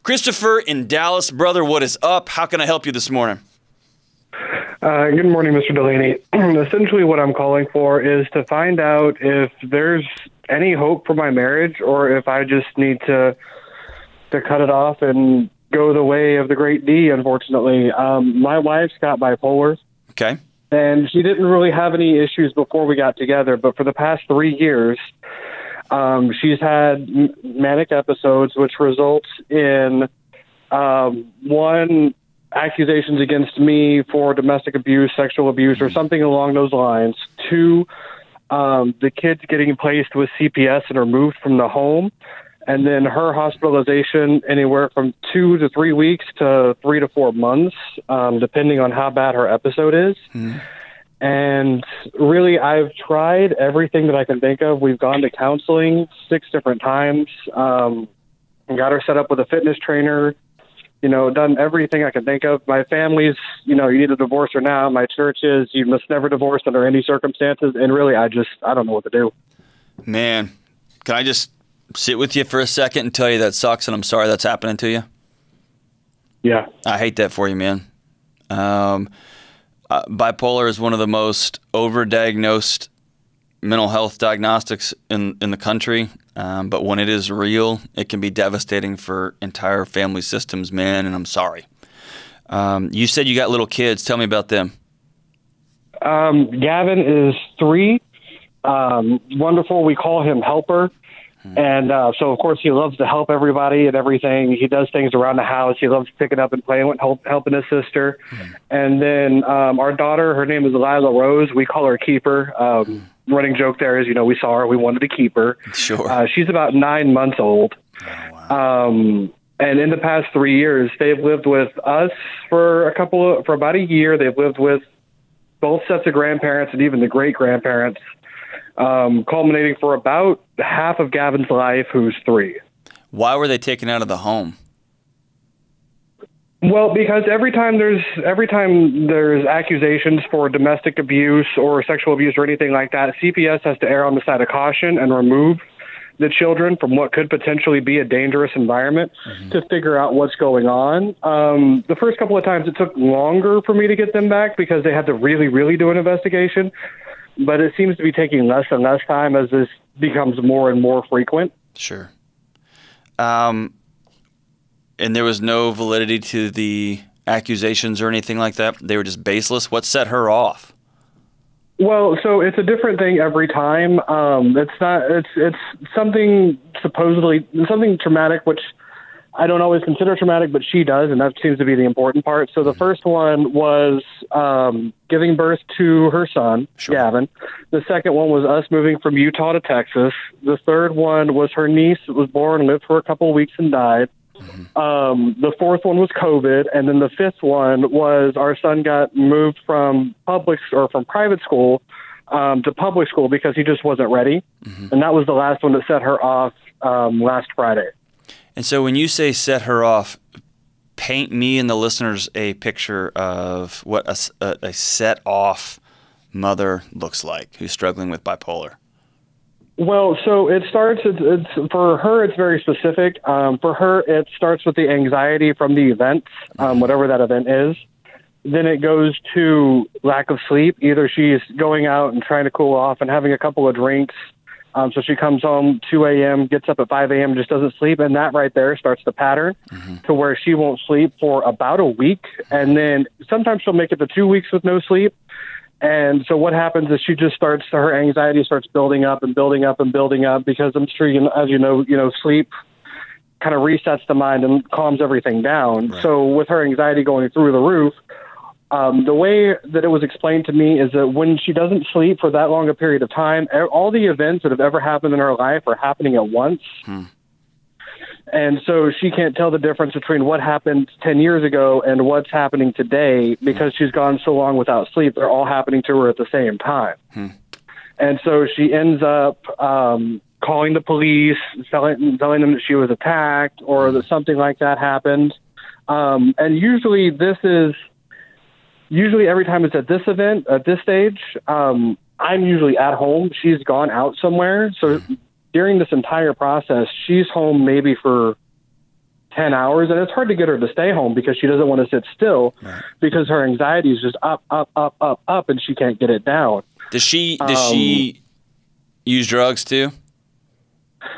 Christopher in Dallas. Brother, what is up? How can I help you this morning? Good morning, Mr. Delony. Essentially what I'm calling for is to find out if there's any hope for my marriage or if I just need to cut it off and go the way of the great D, unfortunately. My wife's got bipolar. Okay. And she didn't really have any issues before we got together, but for the past 3 years, she's had manic episodes, which results in, one, accusations against me for domestic abuse, sexual abuse, or something along those lines. Two, the kids getting placed with CPS and removed from the home. And then her hospitalization anywhere from 2 to 3 weeks to 3 to 4 months, depending on how bad her episode is. And really, I've tried everything that I can think of. We've gone to counseling 6 different times, got her set up with a fitness trainer, done everything I can think of. My family's, you need to divorce her now. My church is, you must never divorce under any circumstances. And really, I don't know what to do. Man, can I just sit with you for a second and tell you that sucks and I'm sorry that's happening to you? Yeah. I hate that for you, man. Bipolar is one of the most overdiagnosed mental health diagnostics in the country. But when it is real, it can be devastating for entire family systems, man, and I'm sorry. You said you got little kids. Tell me about them. Gavin is 3. Wonderful. We call him Helper. And so, of course, he loves to help everybody and everything. He does things around the house. He loves picking up and playing with, helping his sister. And then our daughter, her name is Lila Rose. We call her Keeper. Running joke there is, we saw her. We wanted to keep her. Sure. She's about 9 months old. Oh, wow. And in the past 3 years, they've lived with us for about a year. They've lived with both sets of grandparents and even the great-grandparents. Culminating for about half of Gavin's life, who's 3. Why were they taken out of the home? Well, because every time there's accusations for domestic abuse or sexual abuse or anything like that, CPS has to err on the side of caution and remove the children from what could potentially be a dangerous environment to figure out what's going on. The first couple of times it took longer for me to get them back because they had to really, really do an investigation. But it seems to be taking less and less time as this becomes more and more frequent. Sure. And there was no validity to the accusations or anything like that? They were just baseless? What set her off? Well, so it's a different thing every time. It's something something traumatic, which I don't always consider traumatic, but she does, and that seems to be the important part. So the first one was giving birth to her son, Gavin. The second one was us moving from Utah to Texas. The third one was her niece that was born, lived for a couple of weeks, and died. The fourth one was COVID, and then the fifth one was our son got moved from private school to public school because he just wasn't ready. And that was the last one that set her off last Friday. And so when you say set her off, paint me and the listeners a picture of what a set-off mother looks like who's struggling with bipolar. Well, so it starts, for her, it's very specific. For her, it starts with the anxiety from the event, whatever that event is. Then it goes to lack of sleep. Either she's going out and trying to cool off and having a couple of drinks. So she comes home 2 a.m., gets up at 5 a.m., just doesn't sleep. And that right there starts the pattern to where she won't sleep for about a week. And then sometimes she'll make it to 2 weeks with no sleep. And so what happens is her anxiety starts building up and building up and building up because I'm sure, as you know, sleep kind of resets the mind and calms everything down. Right. So with her anxiety going through the roof, the way that it was explained to me is that when she doesn't sleep for that long a period of time, all the events that have ever happened in her life are happening at once. And so she can't tell the difference between what happened 10 years ago and what's happening today because she's gone so long without sleep. They're all happening to her at the same time. And so she ends up calling the police, telling them that she was attacked or that something like that happened. And usually every time it's at this event, at this stage, I'm usually at home. She's gone out somewhere. So during this entire process, she's home maybe for 10 hours, and it's hard to get her to stay home because she doesn't want to sit still because her anxiety is just up, and she can't get it down. Does she use drugs too?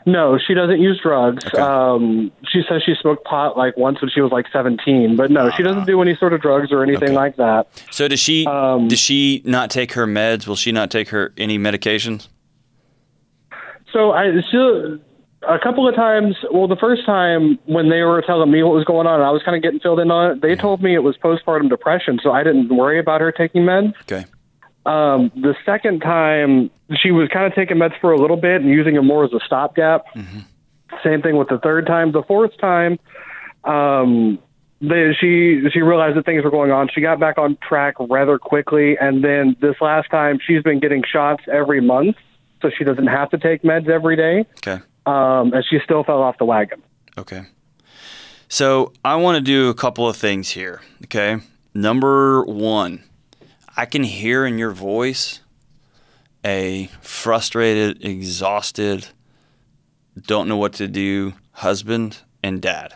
No, she doesn't use drugs. Okay. She says she smoked pot like once when she was like 17, but no, she doesn't do any sort of drugs or anything like that. So does she not take her meds? Will she not take any medications? So a couple of times, well, the first time when they were telling me what was going on, and I was kind of getting filled in on it, they told me it was postpartum depression, so I didn't worry about her taking meds. Okay. The second time, she was kind of taking meds for a little bit and using them more as a stopgap. Mm-hmm. Same thing with the third time. The fourth time, she realized that things were going on. She got back on track rather quickly, and then this last time, she's been getting shots every month, so she doesn't have to take meds every day. Okay. And she still fell off the wagon. Okay. So I want to do a couple of things here. Okay. Number one, I can hear in your voice a frustrated, exhausted, don't know what to do husband and dad.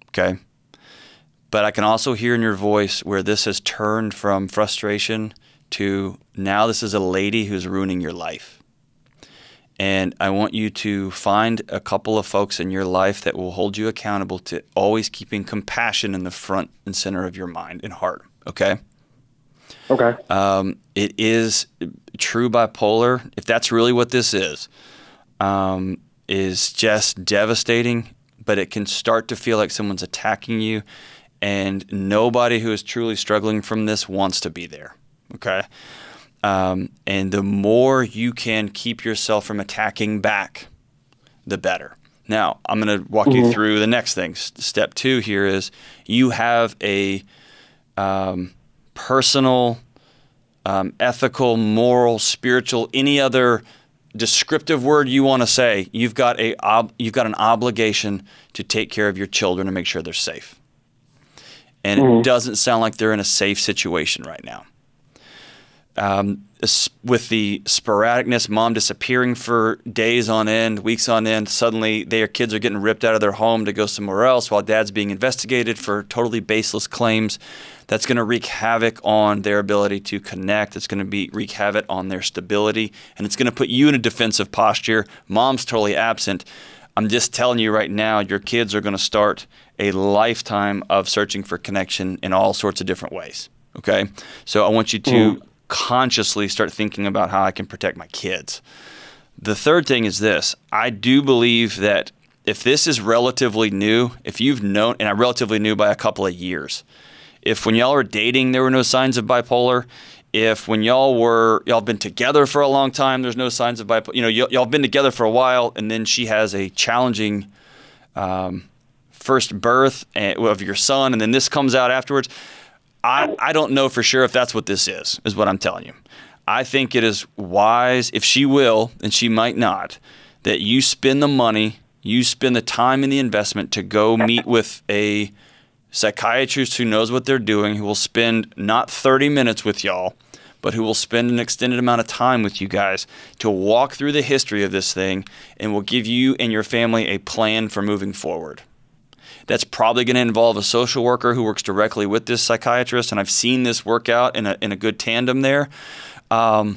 Okay. But I can also hear in your voice where this has turned from frustration to now this is a lady who's ruining your life. And I want you to find a couple of folks in your life that will hold you accountable to always keeping compassion in the front and center of your mind and heart. Okay? Okay. It is true bipolar. If that's really what this is just devastating, but it can start to feel like someone's attacking you, and nobody who is truly struggling from this wants to be there. Okay? And the more you can keep yourself from attacking back, the better. Now, I'm going to walk you through the next thing. Step 2 here is you have a personal, ethical, moral, spiritual, any other descriptive word you want to say. You've got an obligation to take care of your children and make sure they're safe. And it doesn't sound like they're in a safe situation right now. With the sporadicness, mom disappearing for days on end, weeks on end, suddenly their kids are getting ripped out of their home to go somewhere else while dad's being investigated for totally baseless claims. That's going to wreak havoc on their ability to connect. It's going to wreak havoc on their stability, and it's going to put you in a defensive posture. Mom's totally absent. I'm just telling you right now, your kids are going to start a lifetime of searching for connection in all sorts of different ways. Okay? So I want you to consciously start thinking about how I can protect my kids. The third thing is this. I do believe that if this is relatively new, if you've known, and I'm relatively new by a couple of years, if when y'all were dating there were no signs of bipolar, if when y'all been together for a long time there's no signs of bipolar, y'all been together for a while and then she has a challenging first birth of your son and then this comes out afterwards, I don't know for sure if that's what this is what I'm telling you. I think it is wise, if she will, and she might not, that you spend the money, you spend the time and the investment to go meet with a psychiatrist who knows what they're doing, who will spend not 30 minutes with y'all, but who will spend an extended amount of time with you guys to walk through the history of this thing and will give you and your family a plan for moving forward. That's probably going to involve a social worker who works directly with this psychiatrist, and I've seen this work out in a good tandem there. But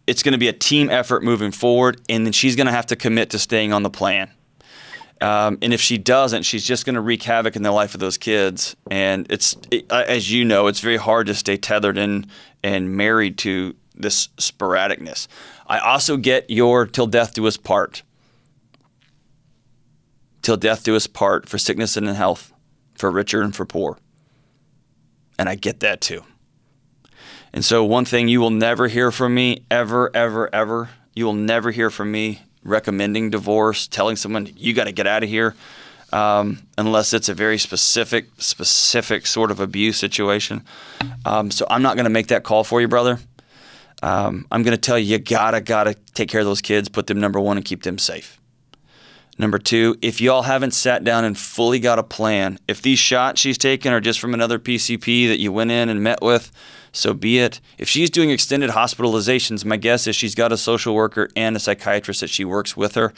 it's going to be a team effort moving forward, and then she's going to have to commit to staying on the plan. And if she doesn't, she's just going to wreak havoc in the life of those kids. And as you know, it's very hard to stay tethered and married to this sporadicness. I also get your till death do us part. Till death do us part, for sickness and in health, for richer and for poor. And I get that too. And so one thing you will never hear from me, ever, ever, ever, you will never hear from me recommending divorce, telling someone, you got to get out of here, unless it's a very specific sort of abuse situation. So I'm not going to make that call for you, brother. I'm going to tell you, you gotta take care of those kids, put them number one, and keep them safe. Number two, if y'all haven't sat down and fully got a plan, if these shots she's taking are just from another PCP that you went in and met with so be it. If she's doing extended hospitalizations, my guess is she's got a social worker and a psychiatrist that she works with her.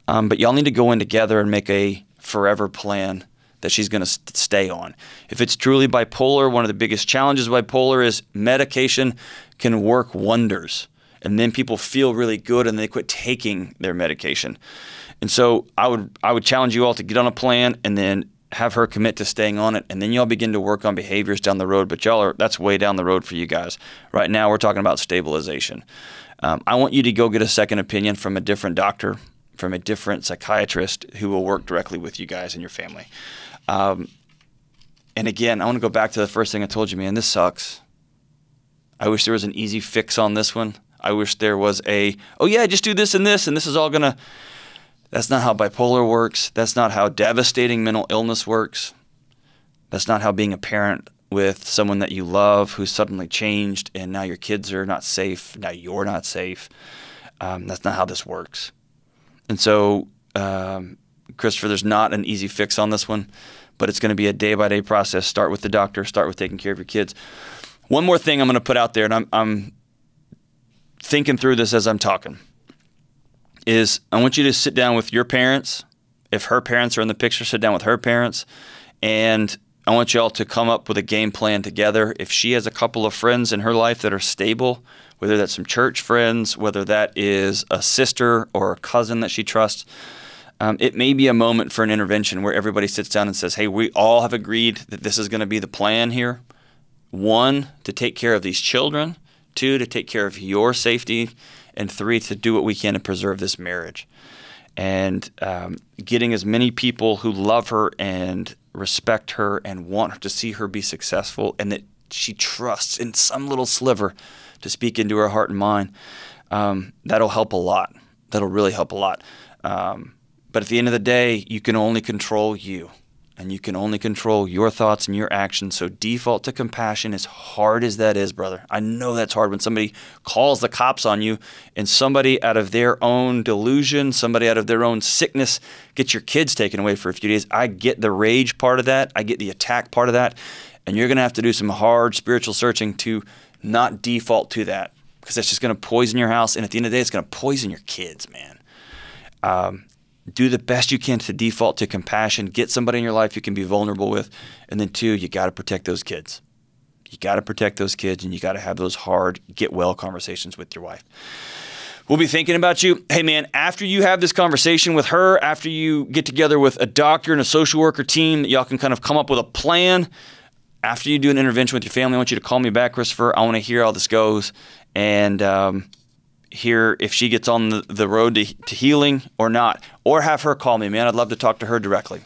But y'all need to go in together and make a forever plan that she's going to stay on. If it's truly bipolar, one of the biggest challenges with bipolar is medication can work wonders. And then people feel really good and they quit taking their medication. And so I would challenge you all to get on a plan and then have her commit to staying on it, and then y'all begin to work on behaviors down the road. But that's way down the road for you guys. Right now we're talking about stabilization. I want you to go get a second opinion from a different doctor, from a different psychiatrist who will work directly with you guys and your family. And again, I want to go back to the first thing I told you, man, this sucks. I wish there was an easy fix on this one. I wish there was oh yeah, just do this and this is all going to... That's not how bipolar works. That's not how devastating mental illness works. That's not how being a parent with someone that you love who's suddenly changed and now your kids are not safe, now you're not safe. That's not how this works. And so, Christopher, there's not an easy fix on this one, but it's going to be a day-by-day process. Start with the doctor. Start with taking care of your kids. One more thing I'm going to put out there, and I'm thinking through this as I'm talking, is I want you to sit down with your parents. If her parents are in the picture, sit down with her parents. And I want you all to come up with a game plan together. If she has a couple of friends in her life that are stable, whether that's some church friends, whether that is a sister or a cousin that she trusts, it may be a moment for an intervention where everybody sits down and says, hey, we all have agreed that this is going to be the plan here. 1, to take care of these children. 2, to take care of your safety. And 3, to do what we can to preserve this marriage. And getting as many people who love her and respect her and want her to see her be successful and that she trusts in some little sliver to speak into her heart and mind, that'll help a lot. That'll really help a lot. But at the end of the day, you can only control you. And you can only control your thoughts and your actions. So default to compassion, as hard as that is, brother. I know that's hard when somebody calls the cops on you and somebody out of their own delusion, somebody out of their own sickness gets your kids taken away for a few days. I get the rage part of that. I get the attack part of that. And you're going to have to do some hard spiritual searching to not default to that, because that's just going to poison your house. And at the end of the day, it's going to poison your kids, man. Do the best you can to default to compassion. Get somebody in your life you can be vulnerable with. And then 2, you got to protect those kids. You got to protect those kids, and you got to have those hard get well conversations with your wife. We'll be thinking about you. Hey, man, after you have this conversation with her, after you get together with a doctor and a social worker team, y'all can kind of come up with a plan. After you do an intervention with your family, I want you to call me back, Christopher. I want to hear how this goes. And hear if she gets on the road to healing or not, or have her call me, man. I'd love to talk to her directly.